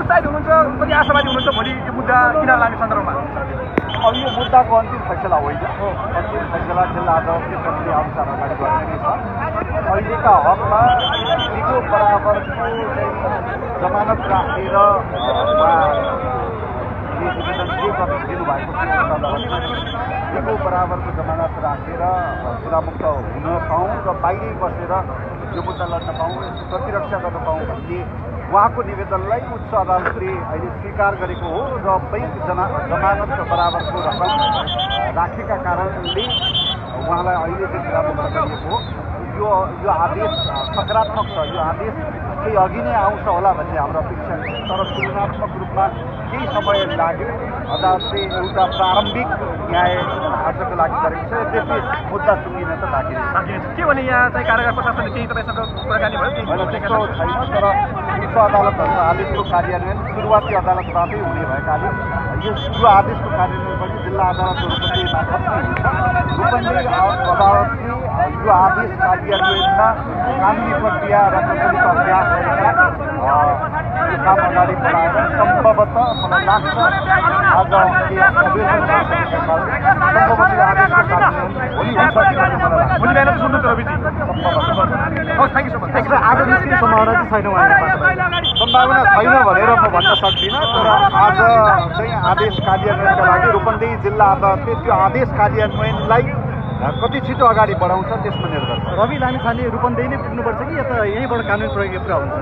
उत्साहित हुनुहुन्छ, कति आशावादी हुनुहुन्छ भोलि यो मुद्दा किनार लाग्ने सन्दर्भमा? अब यो मुद्दाको अन्तिम फैसला होइन, अन्तिम फैसला जिल्ला अदालतले प्रक्रिया अनुसार अगाडि बढ्ने छ। अहिलेका हकमा दिगो बराबरको जमानत राखेर निवेदन के गर्न दिनुभएको दिगो बराबरको जमानत राखेर जिल्लामुक्त हुन पाऊँ र बाहिरै बसेर यो मुद्दा लड्न पाऊँ, प्रतिरक्षा गर्न पाऊँ भन्ने उहाँको निवेदनलाई उच्च अदालतले अहिले स्वीकार गरेको हो र बैंक जमानत बराबरको रकम राखेका कारणले उहाँलाई अहिले चाहिँ जिल्लामुक्त गरिएको हो। यो आदेश सकारात्मक छ। यो आदेश केही अघि नै आउँछ होला भन्ने हाम्रो अपेक्षा छ, तर तुलनात्मक रूपमा केही समय लाग्यो। अदालतले एउटा प्रारम्भिक न्याय आजको लागि गरेको छ। यद्यपि मुद्दा टुङ्गिन त बाँकी के भने यहाँ चाहिँ कारागार प्रशासनले केही तपाईँसँग कुराकानी भयो? त्यस्तो छैन, तर उच्च अदालतहरूको आदेशको कार्यान्वयन सुरुवाती अदालतबाटै हुने भएकाले यो आदेशको कार्यान्वयन पनि जिल्ला अदालतहरू पनि मार्फत नै हुन्छ। रूपन्देही अदालतले यो आदेश कार्यान्वयनमा कानुनी प्रक्रिया र प्रचलित अभ्यास अनुसार यो काम अगाडि बढाएर सम्भवतः मलाई लाग्छ आज भोलि बिहान त सुन्नुहुन्छ Raviji? Thank you so much. आज निस्किने सम्भावना चाहिँ छैन, सम्भावना छैन भनेर म भन्न सक्दिनँ, तर आज चाहिँ आदेश कार्यान्वयनका लागि रूपन्देही जिल्ला अदालतले त्यो आदेश कार्यान्वयनलाई कति छिटो अगाडि बढाउँछ त्यसमा निर्भर छ। रवि लामिछाने रूपन्देही नै पुग्नुपर्छ कि यता यहीँबाट कानुन प्रयोगको कुरा हुन्छ?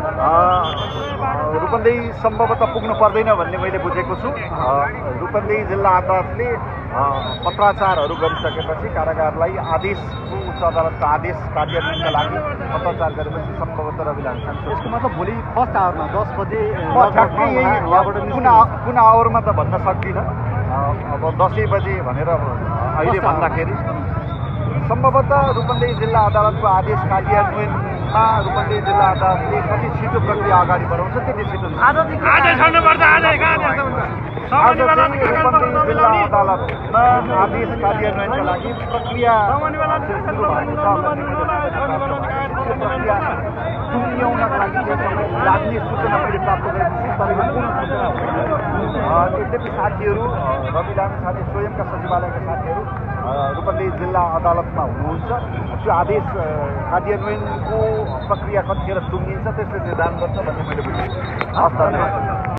रूपन्देही सम्भवतः पुग्नु पर्दैन भन्ने मैले बुझेको छु। रूपन्देही जिल्ला अदालतले पत्राचारहरू गरिसकेपछि कारागारलाई आदेशको उच्च अदालतको आदेश कार्यान्वयनका लागि पत्राचार गरेपछि सम्भवतः रवि लामिछाने। यसको मतलब भोलि फर्स्ट आवरमा 10 बजे कुन आवरमा त भन्न सक्दिनँ। अब 10 बजे भनेर अहिले भन्दाखेरि सम्भवतः रूपन्देही जिल्ला अदालतको आदेश कार्यान्वयनमा रूपन्देही जिल्ला अदालतले कति छिटो प्रक्रिया अगाडि बढाउँछ त्यति छिटो। आज चाहिँ रूपन्देही जिल्ला अदालतमा आदेश कार्यान्वयनका लागि प्रक्रिया सुरु भएको छ। त्यो प्रक्रिया टुङ्ग्याउनका लागि समय लाग्ने सूचना मैले प्राप्त गरेको छु, तर यो पूर्ण सूचना होइन। यद्यपि साथीहरू रवि लामिछाने स्वयंका सचिवालयका साथीहरू रूपन्देही जिल्ला अदालतमा हुनुहुन्छ। त्यो आदेश कार्यान्वयनको प्रक्रिया कतिखेर टुङ्गिन्छ त्यसले निर्धारण गर्छ भन्ने मैले बुझेँ। हस्, धन्यवाद।